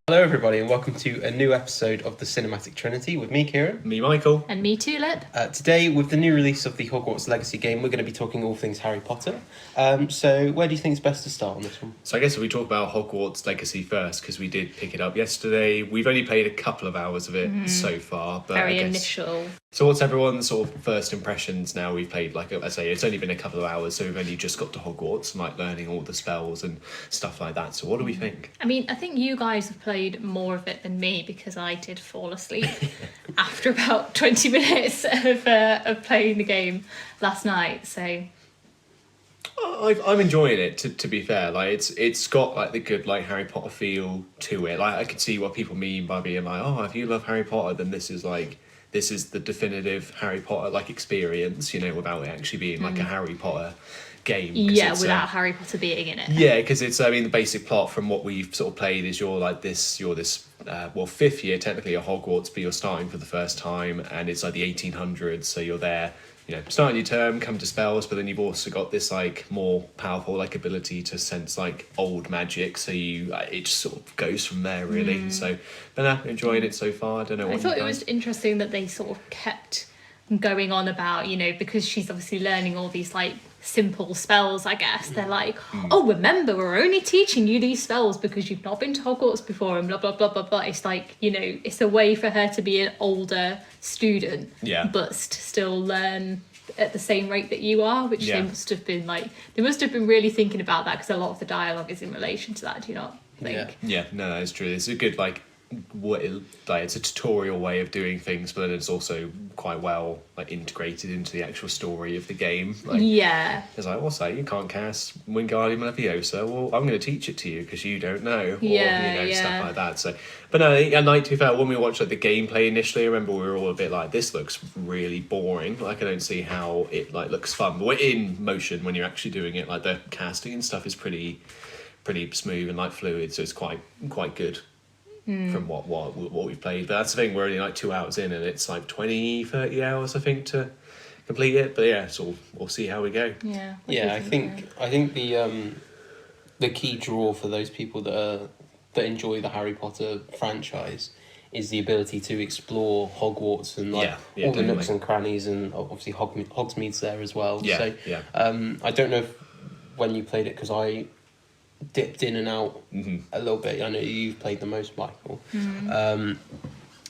Hello everybody and welcome to a new episode of the Cinematic Trinity with me, Kieran. Me, Michael. And me, Tulip. Today, with the new release of the Hogwarts Legacy game, we're going to be talking all things Harry Potter. So where do you think it's best to start on this one? So I guess if we talk about Hogwarts Legacy first, because we did pick it up yesterday. We've only played a couple of hours of it so far. But Very initial. So what's everyone's sort of first impressions now? We've played, like I say, it's only been a couple of hours, so we've only just got to Hogwarts and like learning all the spells and stuff like that. So what do we think? I mean, I think you guys have played more of it than me because I did fall asleep after about 20 minutes of playing the game last night. So I'm enjoying it. To be fair, like it's got like the good like Harry Potter feel to it. Like I can see what people mean by being like, oh, if you love Harry Potter, then this is the definitive Harry Potter like experience. You know, without it actually being like a Harry Potter game. Yeah, without Harry Potter being in it. Yeah, because it's, I mean, the basic plot from what we've sort of played is you're this fifth year technically at Hogwarts, but you're starting for the first time, and it's like the 1800s, so you're there, you know, starting your term, come to spells, but then you've also got this like more powerful like ability to sense like old magic, so it just sort of goes from there really. So, but enjoying it so far. I don't know. I thought it was interesting that they sort of kept going on about, you know, because she's obviously learning all these like simple spells, I guess. They're like, oh, remember, we're only teaching you these spells because you've not been to Hogwarts before and blah, blah, blah, blah, blah. It's like, you know, it's a way for her to be an older student, but still learn at the same rate that you are, which they must have been really thinking about that, because a lot of the dialogue is in relation to that, do you not think? Yeah, no, that's true. It's a good it's a tutorial way of doing things, but then it's also quite well like integrated into the actual story of the game. Like, it's like, what's that? You can't cast Wingardium Leviosa. Well, I'm going to teach it to you because you don't know, or stuff like that. So, but no, at night, to be fair, when we watched like the gameplay initially, I remember we were all a bit like, this looks really boring. Like, I don't see how it like looks fun. But in motion, when you're actually doing it, like the casting and stuff is pretty smooth and like fluid, so it's quite good. From what we've played. But that's the thing, we're only like 2 hours in and it's like 20-30 hours I think to complete it, but yeah, so we'll see how we go. I think the key draw for those people that enjoy the Harry Potter franchise is the ability to explore Hogwarts and all the nooks and crannies, and obviously Hogsmeade's there as well. I don't know when you played it, because I dipped in and out a little bit. I know you've played the most, Michael.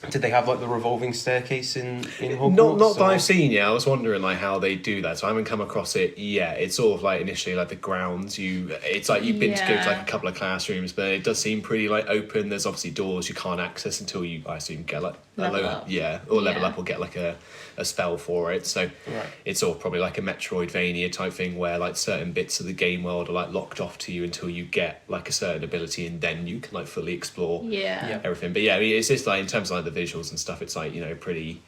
Did they have like the revolving staircase in Hogwarts? Not that I've seen yet. I was wondering like how they do that, so I haven't come across it yet. It's sort of like initially like the grounds. It's like you've been to go to like a couple of classrooms, but it does seem pretty like open. There's obviously doors you can't access until you, I assume, get like level up or get like a spell for it. So it's all probably like a Metroidvania type thing where like certain bits of the game world are like locked off to you until you get like a certain ability, and then you can like fully explore everything. But I mean, it's just like in terms of like the visuals and stuff, it's like, you know, pretty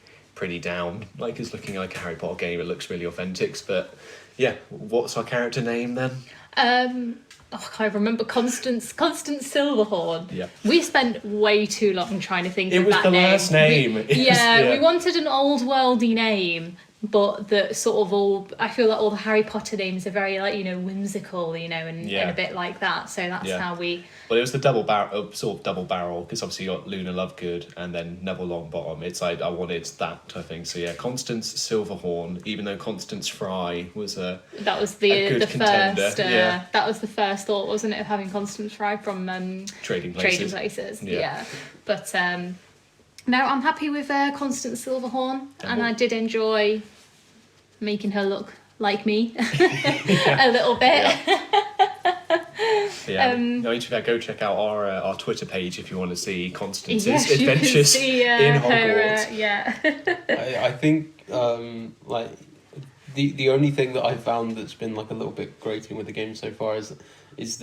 down. Like, it's looking like a Harry Potter game. It looks really authentic. But yeah, what's our character name then? I can't remember. Constance Silverhorn. Yeah. We spent way too long trying to think of that name. It was the last name. We wanted an old worldy name, but that sort of I feel like all the Harry Potter names are very like, you know, whimsical, you know, and a bit like that. So that's how we. Well, it was the double barrel, because obviously you got Luna Lovegood and then Neville Longbottom. It's like I wanted that type of thing. So yeah, Constance Silverhorn. Even though Constance Fry was the good contender. First. That was the first thought, wasn't it, of having Constance Fry from Trading Places. Yeah. But no, I'm happy with Constance Silverhorn, and I did enjoy making her look like me a little bit. Go check out our Twitter page if you want to see Constance's adventures in Hogwarts. I think like the only thing that I've found that's been like a little bit grating with the game so far is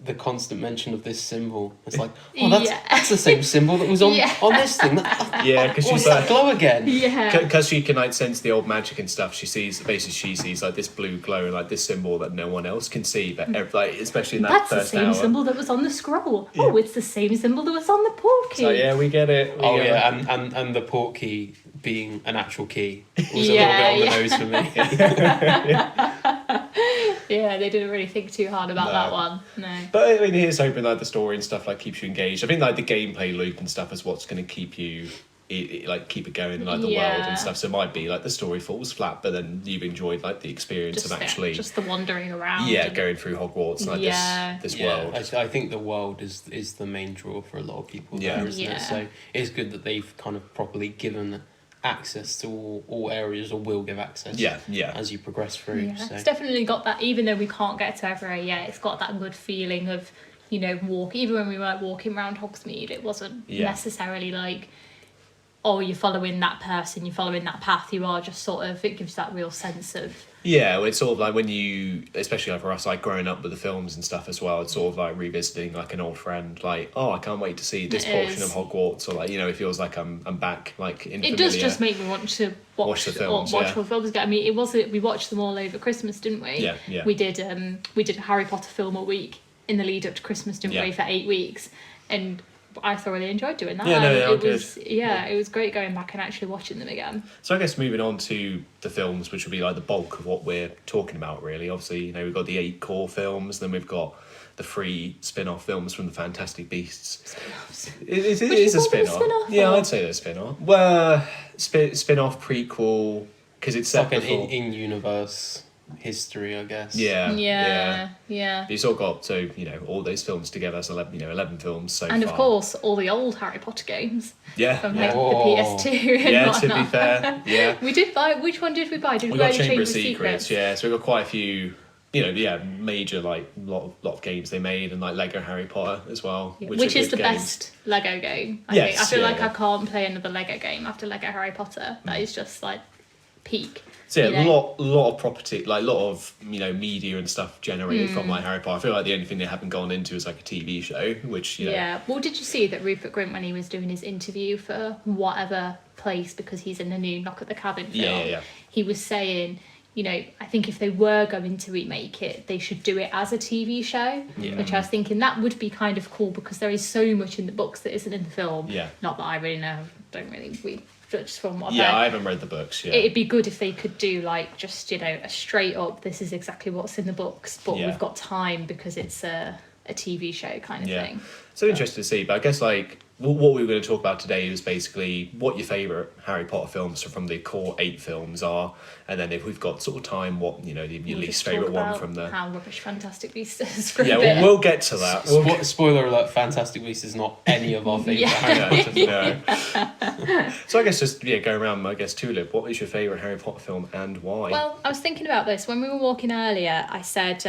the constant mention of this symbol. It's like, that's the same symbol that was on this thing. Because she's like, glow again. Because she can like sense the old magic and stuff. She sees like this blue glow and like this symbol that no one else can see. But like, especially in that first hour. That's the same symbol that was on the scroll. Yeah. Oh, it's the same symbol that was on the port key. So we get it. And the port key being an actual key was a little bit on the nose for me. Yeah, they didn't really think too hard about that one. No. But I mean, here's hoping like the story and stuff like keeps you engaged. I think like the gameplay loop and stuff is what's going to keep you. Like keep it going, like the world and stuff. So it might be like the story falls flat, but then you've enjoyed like the experience of actually just the wandering around. Yeah, going through Hogwarts, like this world. I think the world is the main draw for a lot of people there, isn't it? So it's good that they've kind of properly given access to all areas, or will give access. As you progress through. Yeah. So. It's definitely got that. Even though we can't get to everywhere yet, it's got that good feeling of even when we were like walking around Hogsmeade, it wasn't necessarily like, oh, you're following that person, you're following that path. You are just sort of, it gives that real sense of... Yeah, well, it's sort of like when you, especially like for us, like growing up with the films and stuff as well, it's sort of like revisiting like an old friend, like, oh, I can't wait to see this portion of Hogwarts, or like, it feels like I'm back, like, in familiar. It does just make me want to watch the films. Watch the films again. I mean, we watched them all over Christmas, didn't we? Yeah. We did a Harry Potter film a week in the lead up to Christmas, didn't we, for 8 weeks, and I thoroughly enjoyed doing that. It was great going back and actually watching them again. So I guess moving on to the films, which will be like the bulk of what we're talking about, really. Obviously, we've got the 8 core films, then we've got the 3 spin-off films from the Fantastic Beasts. Spin-offs. It is a spin-off. Yeah, I'd say they're a spin-off. Well, spin-off, prequel, because it's set like an in-universe history, I guess. Yeah. But you sort of got all those films together, so 11 films so far. And of course, all the old Harry Potter games. From the PS2 and whatnot. To be fair, We did buy. Which one did we buy? Did we buy the Chamber of Secrets? Yeah, so we got quite a few. Major lot of games they made, and like Lego Harry Potter as well, which is the best Lego game. I think. I feel like I can't play another Lego game after Lego Harry Potter. That is just like peak. So a lot of property, like a lot of media and stuff generated from like Harry Potter. I feel like the only thing they haven't gone into is like a TV show, which Well, did you see that Rupert Grint, when he was doing his interview for whatever place, because he's in the new Knock at the Cabin film, he was saying, I think if they were going to remake it, they should do it as a TV show. Which I was thinking that would be kind of cool, because there is so much in the books that isn't in the film. Not that I really know, don't really read. Just from what I haven't read the books. It'd be good if they could do like just a straight up, this is exactly what's in the books, but we've got time because it's a TV show kind of thing. So interesting to see, but I guess like what we were going to talk about today is basically what your favourite Harry Potter films from the core 8 films are, and then if we've got sort of time, what your least favourite one from the... how rubbish Fantastic Beasts is. We'll get to that. Spoiler alert: Fantastic Beasts is not any of our favourite Harry Potter. So I guess just go around. I guess Tulip, what is your favourite Harry Potter film and why? Well, I was thinking about this when we were walking earlier. I said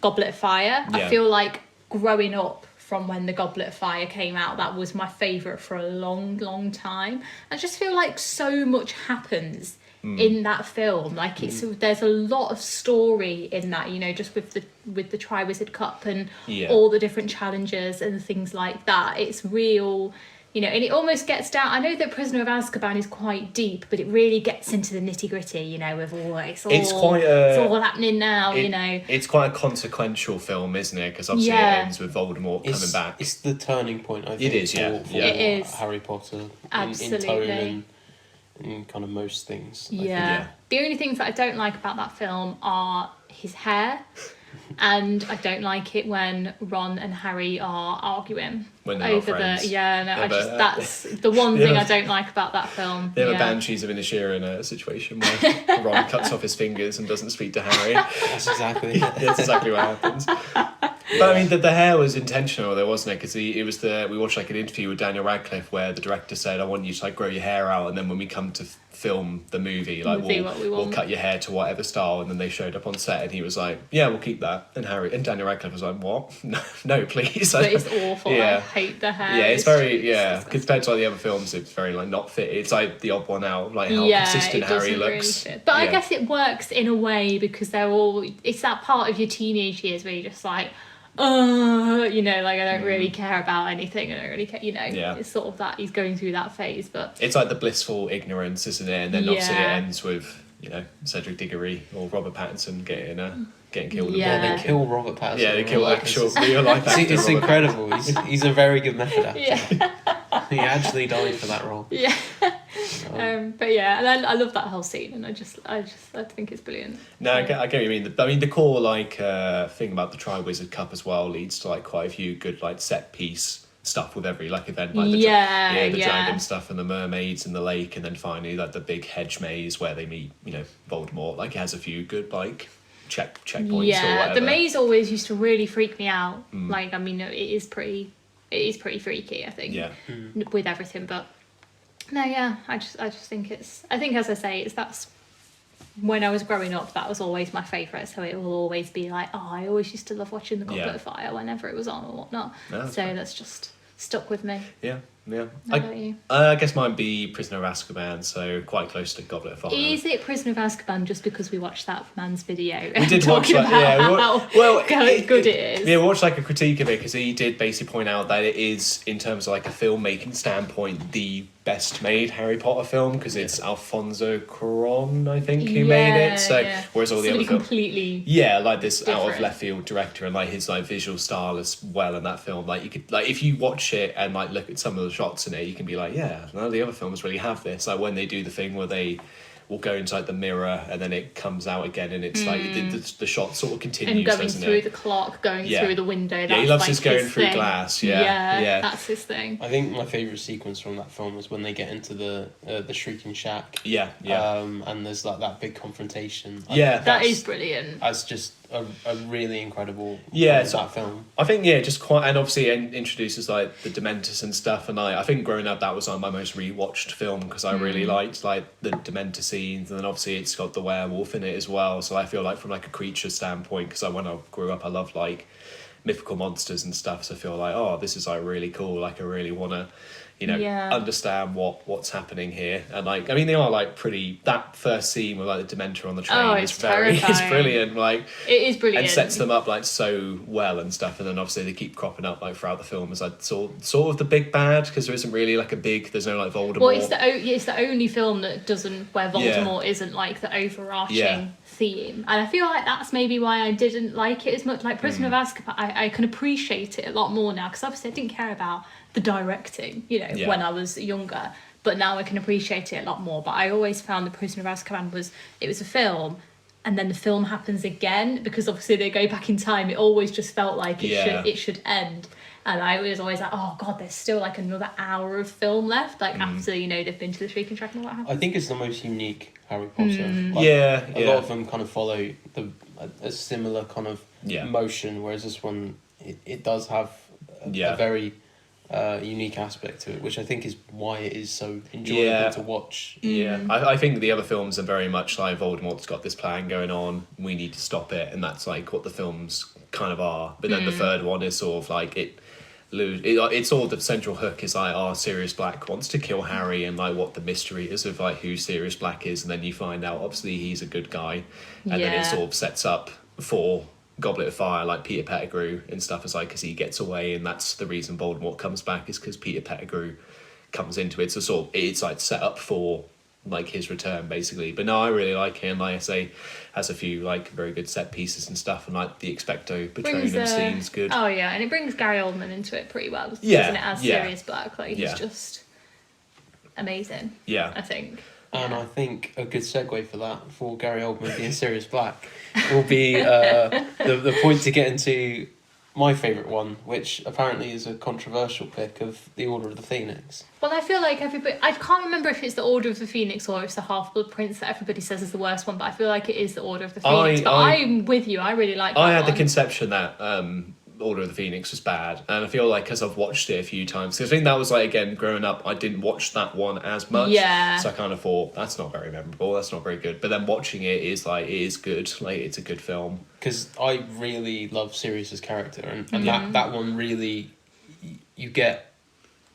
Goblet of Fire. I feel like growing up, from when the Goblet of Fire came out, that was my favourite for a long, long time. I just feel like so much happens in that film. Like there's a lot of story in that, just with the Triwizard Cup and all the different challenges and things like that. It's real. And it almost gets down. I know that Prisoner of Azkaban is quite deep, but it really gets into the nitty gritty. With all it's all happening now. It's quite a consequential film, isn't it? Because obviously it ends with Voldemort coming back. It's the turning point. I think it is. For it is Harry Potter. Absolutely. In tone and kind of most things. I think. The only things that I don't like about that film are his hair. And I don't like it when Ron and Harry are arguing over friends. That's the one thing I don't like about that film. They have a Banshees of Inisherin situation where Ron cuts off his fingers and doesn't speak to Harry. That's exactly That's exactly what happens. But I mean, the hair was intentional, though, wasn't it? Because we watched like an interview with Daniel Radcliffe where the director said, "I want you to like grow your hair out, and then when we come to film the movie, like we'll cut your hair to whatever style." And then they showed up on set, and he was like, "Yeah, we'll keep that." And Daniel Radcliffe was like, "What? No, please." But it's awful. I hate the hair. Yeah, it's very compared to like the other films, it's very like not fit. It's like the odd one out, like how consistent Harry looks. Really but I guess it works in a way because it's that part of your teenage years where you're just like, I don't really care about anything. I don't really care, It's sort of that he's going through that phase, but it's like the blissful ignorance, isn't it? And then obviously it ends with Cedric Diggory or Robert Pattinson getting killed. They kill Robert Pattinson. Yeah, they kill actual real life actor. It's incredible. He's a very good method actor. He actually died for that role. Yeah. But yeah, and I love that whole scene, and I think it's brilliant. No, I get what you mean. I mean, the core thing about the Triwizard Cup as well leads to quite a few good set piece stuff with every event, the dragon stuff and the mermaids in the lake, and then finally the big hedge maze where they meet Voldemort. It has a few good checkpoints or whatever. The maze always used to really freak me out. I mean, it is pretty freaky, I think. Yeah. With everything, but no, yeah, I just think as I say, that's when I was growing up, that was always my favourite. So it will always be I always used to love watching the Goblet of Fire whenever it was on or whatnot. No, that's just stuck with me. Yeah. How about you? I guess mine be Prisoner of Azkaban, so quite close to Goblet of Fire. Is it Prisoner of Azkaban just because we watched that man's video? We did watch that, how good it is. Yeah, we watched a critique of it because he did basically point out that it is, in terms of a filmmaking standpoint, the best made Harry Potter film because it's Alfonso Cuarón, I think, who made it. So whereas all the other films, completely this different. Out of left field director and his visual style as well in that film, you could if you watch it and look at some of the shots in it, you can be none of the other films really have this. When they do the thing where they will go inside the mirror and then it comes out again and it's the shot sort of continues and going through the clock, going through the window. He loves his going through glass. Yeah, that's his thing. I think my favourite sequence from that film was when they get into the Shrieking Shack. Yeah. And there's that big confrontation. That is brilliant. That's just a really incredible that film. I think just quite, and obviously it introduces the Dementors and stuff, and I think growing up that was my most rewatched film because I really liked the Dementor scenes, and then obviously it's got the werewolf in it as well, so I feel from a creature standpoint, because when I grew up I loved mythical monsters and stuff, so I feel this is really cool, I really want to understand what's happening here. And I mean they are pretty, that first scene with the Dementor on the train is brilliant, it is brilliant and sets them up so well and stuff, and then obviously they keep cropping up throughout the film as sort of the big bad, because there isn't really there's no Voldemort. Well, it's the only film that doesn't, where Voldemort isn't the overarching theme, and I feel that's maybe why I didn't like it as much. Prisoner of Azkaban, I can appreciate it a lot more now, because obviously I didn't care about the directing, when I was younger, but now I can appreciate it a lot more. But I always found The Prisoner of Azkaban was a film, and then the film happens again, because obviously they go back in time. It always just felt like it should end, and I was always oh god, there's still another hour of film left, after they've been to the Shrieking Shack and all that happens. I think it's the most unique Harry Potter. A lot of them kind of follow a similar kind of motion, whereas this one it does have a very unique aspect to it, which I think is why it is so enjoyable to watch. I think the other films are very much Voldemort's got this plan going on, we need to stop it, and that's what the films kind of are. But then the third one is sort of it's all, the central hook is Sirius Black wants to kill Harry, and what the mystery is of who Sirius Black is, and then you find out obviously he's a good guy, and then it sort of sets up for Goblet of Fire, Peter Pettigrew and stuff, is because he gets away, and that's the reason Voldemort comes back, is because Peter Pettigrew comes into it. So sort of it's set up for his return basically. But no, I really like him. I say, has a few very good set pieces and stuff, and the Expecto Patronum scene's good. Oh yeah, and it brings Gary Oldman into it pretty well, doesn't it? As Sirius Black, he's just amazing. Yeah, I think. And I think a good segue for that, for Gary Oldman being Sirius Black, will be the point to get into my favourite one, which apparently is a controversial pick, of The Order of the Phoenix. Well, I feel everybody... I can't remember if it's The Order of the Phoenix or it's The Half-Blood Prince that everybody says is the worst one, but I feel it is The Order of the Phoenix. I'm with you, I really like that I had one. the conception that... Order of the Phoenix was bad, and I feel because I've watched it a few times, because I think that was again growing up I didn't watch that one as much, so I kind of thought that's not very memorable, that's not very good, but then watching it is it is good, it's a good film, because I really love Sirius's character, and that one really, you get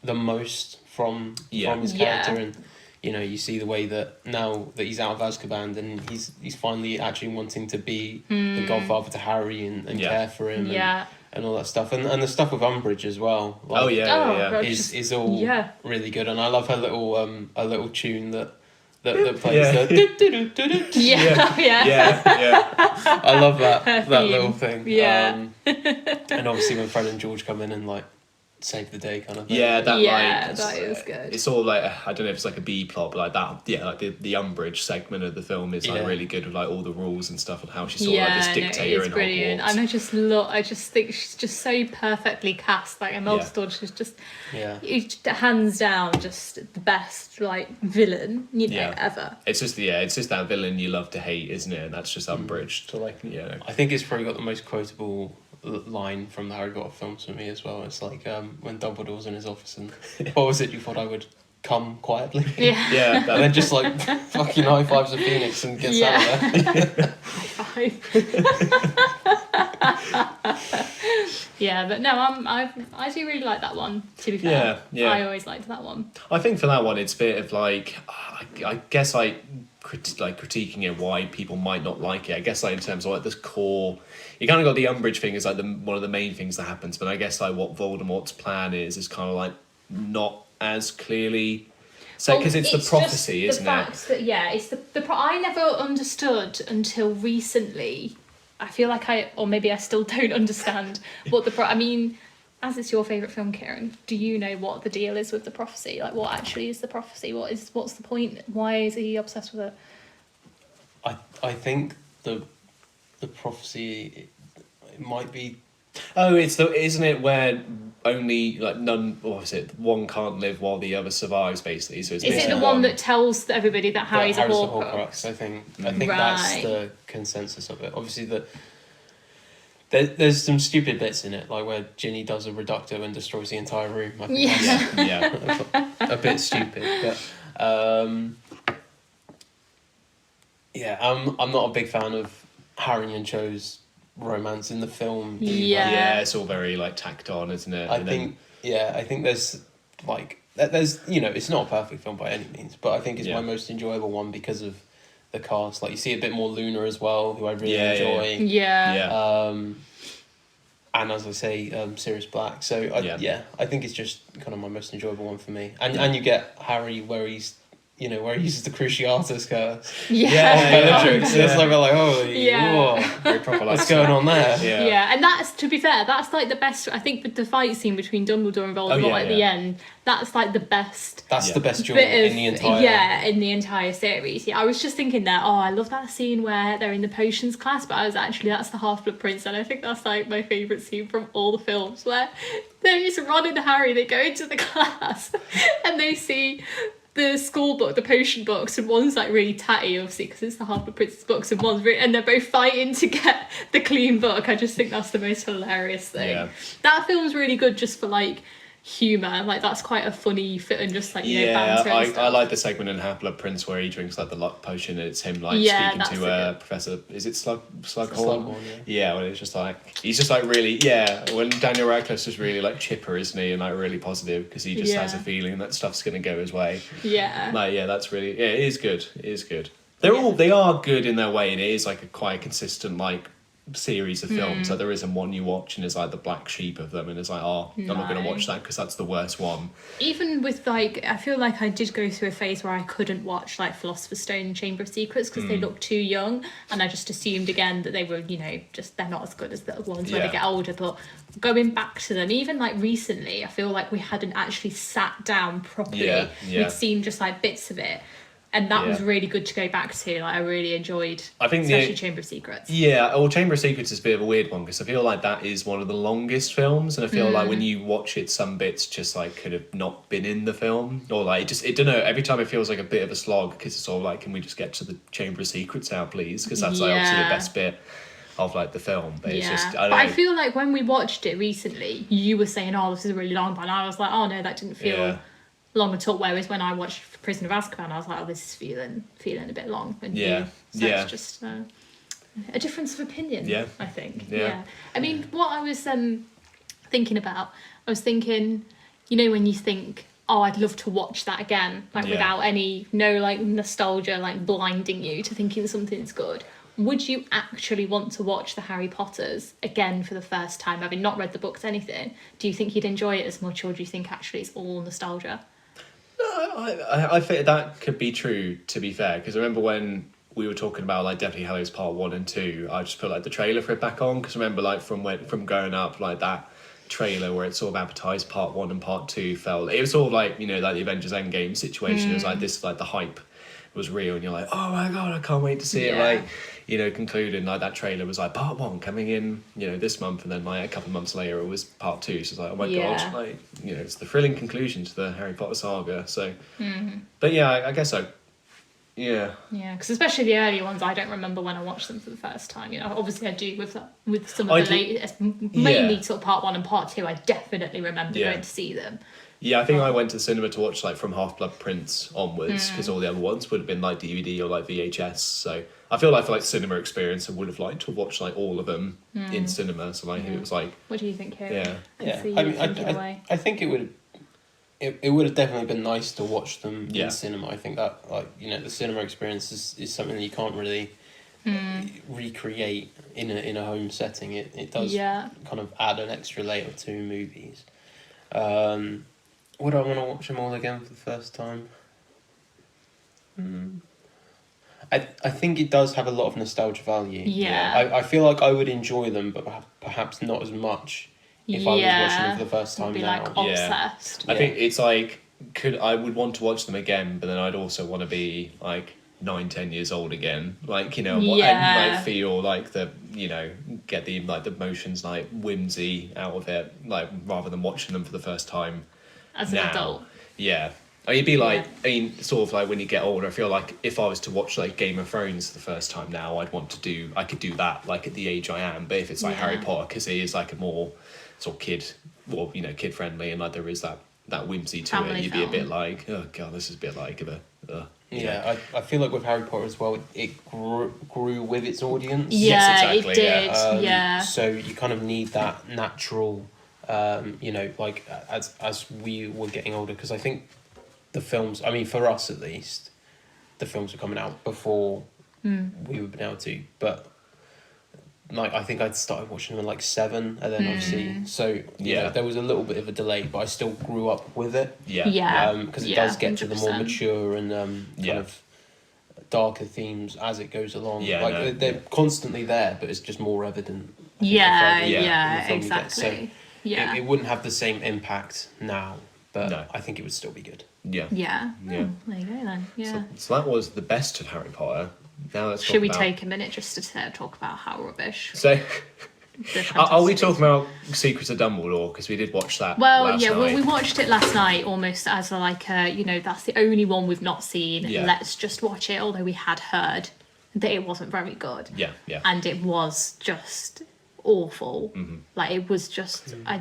the most from his character, and you see the way that now that he's out of Azkaban, and he's finally actually wanting to be the godfather to Harry and care for him, and all that stuff, and the stuff with Umbridge as well. Is all really good, and I love her little tune that plays the I love that little thing. And obviously when Fred and George come in and save the day kind of thing. Yeah, that is good. It's all like I don't know if it's like a B plot, but like that. Yeah, like the Umbridge segment of the film is like really good with like all the rules and stuff and how she's sort of like this dictator in brilliant. Hogwarts. And I just think she's just so perfectly cast. Like Imelda Staunton, she's just hands down just the best like villain ever. It's just that villain you love to hate, isn't it? And that's just Umbridge to like I think it's probably got the most quotable line from the Harry Potter films for me as well. It's like when Dumbledore's in his office and what was it? You thought I would come quietly? Yeah. And then just like fucking high fives a phoenix and gets out of there. High five. Yeah, but no, I do really like that one. To be fair, I always liked that one. I think for that one, it's a bit of like I guess like critiquing it why people might not like it. I guess like in terms of like this core. You kind of got the Umbridge thing as like one of the main things that happens, but I guess like what Voldemort's plan is kind of like not as clearly said because it's the prophecy, isn't it? Fact that it's I never understood until recently. I feel like or maybe I still don't understand what I mean, as it's your favourite film, Kieran, do you know what the deal is with the prophecy? Like what actually is the prophecy? What's the point? Why is he obsessed with it? I think the prophecy it might be isn't it where only like one can't live while the other survives basically, so is it the one that tells everybody that Harry's a Horcrux? I think that's the consensus of it. Obviously there's some stupid bits in it, like where Ginny does a reducto and destroys the entire room. I think that's a bit stupid, but I'm not a big fan of Harry and Cho's romance in the film. It's all very like tacked on, isn't it? I think there's like it's not a perfect film by any means, but I think it's my most enjoyable one because of the cast. Like you see a bit more Luna as well, who I really enjoy. And as I say, Sirius Black. So I think it's just kind of my most enjoyable one for me. And you get Harry where he's where he uses the Cruciatus curse. So it's like, holy, whoa, very proper, what's going on there? And that's, to be fair, that's like the best. I think the fight scene between Dumbledore and Voldemort at the end, that's like the best. That's the best duel in the entire. In the entire series. I was just thinking that. Oh, I love that scene where they're in the potions class, but that's the Half-Blood Prince, and I think that's like my favourite scene from all the films where they just Ron and Harry. They go into the class and they see the school book, the potion books, and one's like really tatty, obviously, because it's the Half-Blood Prince's books, and and they're both fighting to get the clean book. I just think that's the most hilarious thing. That film's really good just for like humour, like that's quite a funny fit and just like banter and stuff. I like the segment in Half-Blood Prince where he drinks like the luck potion and it's him like speaking to Professor, is it Slughorn? When it's just like he's just like really when Daniel Radcliffe's just really like chipper, isn't he, and like really positive because he just has a feeling that stuff's gonna go his way. That's really it is good. They are good in their way, and it is like quite a consistent like series of films. So there isn't one you watch and it's like the black sheep of them, and it's like, I'm not going to watch that because that's the worst one. Even with like, I feel like I did go through a phase where I couldn't watch like Philosopher's Stone and Chamber of Secrets because they looked too young, and I just assumed again that they were just they're not as good as the ones when they get older. But going back to them, even like recently, I feel like we hadn't actually sat down properly. We'd seen just like bits of it. And that was really good to go back to. Like, I really enjoyed, especially Chamber of Secrets. Chamber of Secrets is a bit of a weird one because I feel like that is one of the longest films, and I feel like when you watch it, some bits just like could have not been in the film, or like it don't know. Every time it feels like a bit of a slog because it's all like, can we just get to the Chamber of Secrets now, please? Because that's like obviously the best bit of like the film, but it's just I don't know. I feel like when we watched it recently, you were saying, "Oh, this is really long," but I was like, "Oh no, that didn't feel." Long at all. Whereas when I watched Prisoner of Azkaban, I was like, "Oh, this is feeling a bit long." And it's just a difference of opinion. I think. I mean, what I was thinking about, I was thinking, when you think, "Oh, I'd love to watch that again," like without no like nostalgia like blinding you to thinking something's good. Would you actually want to watch the Harry Potters again for the first time, having not read the books, anything? Do you think you'd enjoy it as much, or do you think actually it's all nostalgia? I think that could be true, to be fair, because I remember when we were talking about like Deathly Hallows Part 1 and 2, I just put like the trailer for it back on, because I remember like from growing up like that, trailer where it sort of advertised part 1 and part 2 felt, it was sort of like, you know, like the Avengers Endgame situation. It was like this, like the hype was real, and you're like, oh my god, I can't wait to see it, like, you know, concluded. Like that trailer was like part 1 coming in, you know, this month, and then like a couple of months later it was part 2. So it's like, oh my god, like, you know, it's the thrilling conclusion to the Harry Potter saga. So but yeah, I guess so. Yeah, because especially the earlier ones, I don't remember when I watched them for the first time. You know, obviously I do with some of the latest, mainly sort of part 1 and part 2. I definitely remember going to see them. Yeah, I think I went to the cinema to watch like from Half-Blood Prince onwards, because all the other ones would have been like DVD or like VHS. So I feel like for like cinema experience, I would have liked to watch like all of them in cinema. So like it was like. What do you think, Harry? Yeah, I mean, I think it would. It would have definitely been nice to watch them in cinema. I think that, like, you know, the cinema experience is something that you can't really recreate in a home setting. It does kind of add an extra layer to movies. Would I want to watch them all again for the first time? I think it does have a lot of nostalgia value. Yeah. I feel like I would enjoy them, but perhaps not as much if I was watching them for the first time be now. Like obsessed. I think it's like, I would want to watch them again, but then I'd also want to be like 9-10 years old again, like, you know, and like feel like the, you know, get the like the emotions, like whimsy out of it, like rather than watching them for the first time as an adult. Yeah. I mean, it'd be like, I mean, sort of like when you get older, I feel like if I was to watch like Game of Thrones for the first time now, I could do that like at the age I am. But if it's like Harry Potter, because it is like a more sort of kid friendly, and like there is that whimsy to family it, you'd film. be a bit like, oh god, this is a bit like I feel like with Harry Potter as well, it grew with its audience. Yeah, yes, exactly, it did. So you kind of need that natural, you know, like as we were getting older, because I think the films, I mean, for us at least, the films were coming out before we would been able to, but like I think I'd started watching them at like 7, and then obviously, so you know, there was a little bit of a delay, but I still grew up with it. Because it does get 100%. To the more mature and kind of darker themes as it goes along. They're constantly there, but it's just more evident. Exactly. So it wouldn't have the same impact now, but I think it would still be good. There you go then. So that was the best of Harry Potter. Now let's Should we take a minute just to talk about how rubbish? So, are we talking about Secrets of Dumbledore? Because we did watch that. Well, we watched it last night almost as like you know, that's the only one we've not seen. Let's just watch it. Although we had heard that it wasn't very good. And it was just awful. Like it was just I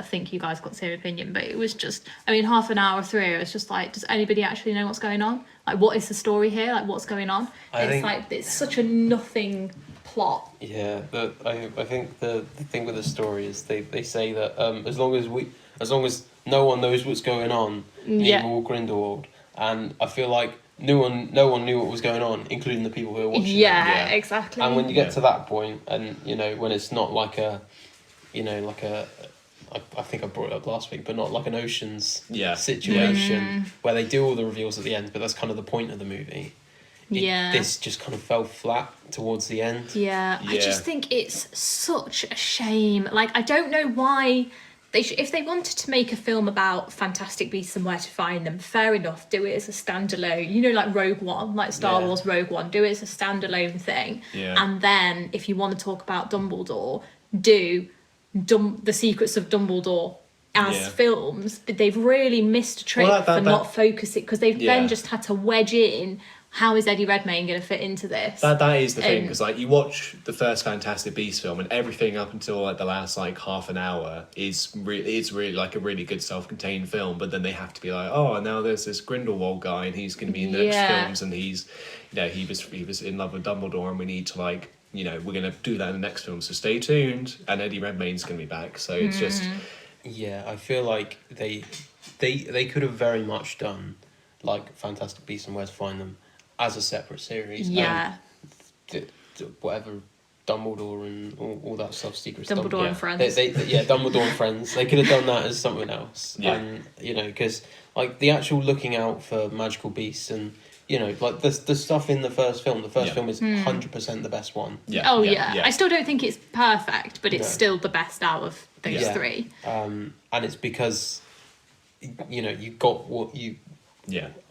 think you guys got the same opinion, but it was just, I mean, half an hour through it was just like, does anybody actually know what's going on? Like, what is the story here? Like, what's going on? It's such a nothing plot. I think the thing with the story is they say that as long as no one knows what's going on, neither will Grindelwald, and I feel like no one knew what was going on, including the people who were watching it. Exactly. And when you get to that point, and you know, when it's not like a, you know, like a, I think I brought it up last week, but not like an Ocean's situation where they do all the reveals at the end, but that's kind of the point of the movie. This just kind of fell flat towards the end. I just think it's such a shame. Like, I don't know why. If they wanted to make a film about Fantastic Beasts and Where to Find Them, fair enough, do it as a standalone. You know, like Rogue One, like Star Wars Rogue One, do it as a standalone thing. And then, if you want to talk about Dumbledore, do The Secrets of Dumbledore as films. But they've really missed a trick for not focusing, because they've then just had to wedge in, how is Eddie Redmayne going to fit into this? That is the thing, because like you watch the first Fantastic Beasts film, and everything up until like the last like half an hour is really like a really good self-contained film. But then they have to be like, oh, now there's this Grindelwald guy, and he's going to be in the next films, and he's, you know, he was in love with Dumbledore, and we need to like, you know, we're going to do that in the next film, so stay tuned. And Eddie Redmayne's going to be back, so it's just. Yeah, I feel like they could have very much done like Fantastic Beasts and Where to Find Them as a separate series. Whatever, Dumbledore and all that stuff, Secrets. Dumbledore and Friends. Dumbledore and Friends. They could have done that as something else. And, you know, because like the actual looking out for magical beasts and, you know, like the stuff in the first film. The first film is 100% the best one. I still don't think it's perfect, but it's still the best out of those three. And it's because, you know, you got what you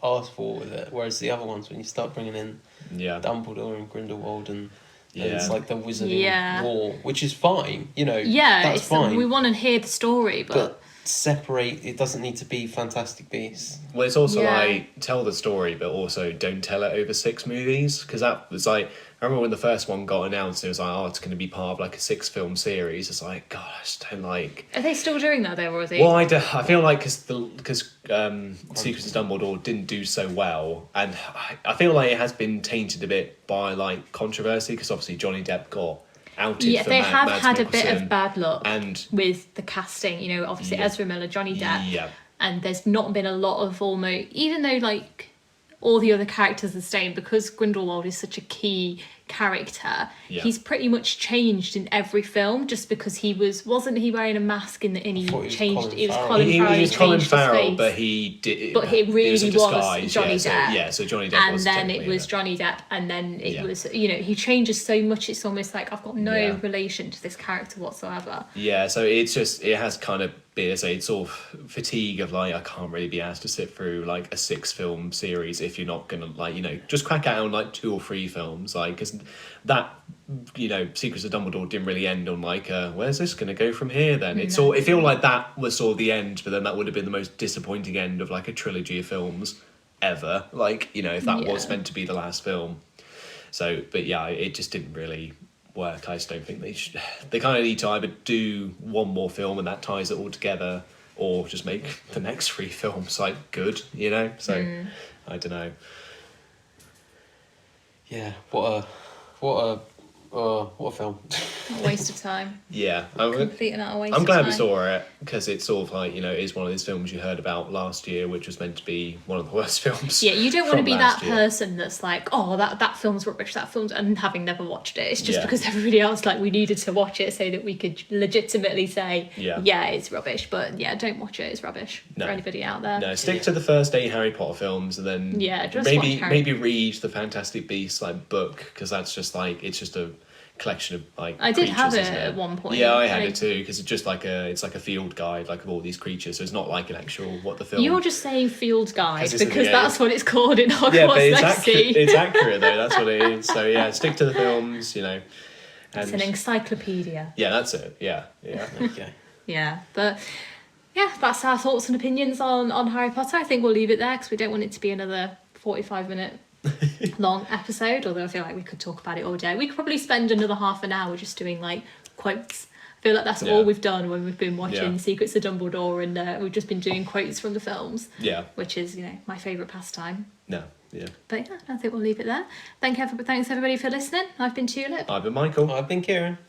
asked for with it. Whereas the other ones, when you start bringing in Dumbledore and Grindelwald and it's like the wizarding lore, which is fine, you know. Yeah, that's fine. We want to hear the story, but separate. It doesn't need to be Fantastic Beasts. Well, it's also like tell the story, but also don't tell it over 6 movies, because that was like, I remember when the first one got announced, it was like, oh, it's going to be part of like a 6-film series. It's like, God, I just don't like. Are they still doing that though, or is it? Well, I feel like because Secrets of Dumbledore didn't do so well, and I feel like it has been tainted a bit by like controversy, because obviously Johnny Depp got outed. Yeah, for they have Mads had Mikkelsen, a bit of bad luck and with the casting. You know, obviously Ezra Miller, Johnny Depp, and there's not been a lot of almost, even though like all the other characters are the same, because Grindelwald is such a key character. He's pretty much changed in every film, just because wasn't he wearing a mask in the he changed. It was Colin Farrell. He was Colin Farrell, but he did. But he really was Johnny Depp. Depp. So Johnny Depp. And then it was Johnny Depp, and then it was, you know, he changes so much. It's almost like I've got no relation to this character whatsoever. Yeah, so it's just, it has kind of been, it's sort of fatigue of like, I can't really be asked to sit through like a 6-film series if you're not gonna like, you know, just crack out on like 2 or 3 films, like, because that, you know, Secrets of Dumbledore didn't really end on like, where's this gonna go from here then? It feel like that was sort of the end, but then that would have been the most disappointing end of like a trilogy of films ever, like, you know, if that was meant to be the last film. So, but yeah, it just didn't really work. I just don't think they kind of need to either do one more film and that ties it all together, or just make the next 3 films like good, you know. So I don't know. Yeah, what a film. A waste of time. Yeah, Complete and utter waste I'm of glad time. we saw it, because it's sort of like, you know, it is one of those films you heard about last year, which was meant to be one of the worst films. Yeah, you don't want to be that year. person that's like, oh, that film's rubbish, that film's, and having never watched it. It's just because everybody else, like, we needed to watch it so that we could legitimately say, yeah, it's rubbish. But yeah, don't watch it, it's rubbish for anybody out there. No, stick to the first 8 Harry Potter films, and then just maybe read the Fantastic Beasts like book, because that's just like, it's just a collection of like I did have creatures, it at one point. Yeah, I had it too, because it's just like it's like a field guide like of all these creatures, so it's not like an actual what the film. You're just saying field guide because that's what it's called in Hogwarts but Legacy. It's accurate though, that's what it is. So yeah, stick to the films, you know. It's an encyclopedia. Yeah, that's it. Yeah. Okay. Yeah, but yeah, that's our thoughts and opinions on Harry Potter. I think we'll leave it there because we don't want it to be another 45-minute long episode, although I feel like we could talk about it all day. We could probably spend another half an hour just doing like quotes. I feel like that's all we've done when we've been watching Secrets of Dumbledore, and we've just been doing quotes from the films, which is, you know, my favourite pastime. But yeah, I think we'll leave it there. Thanks everybody for listening. I've been Tulip. I've been Michael. I've been Kieran.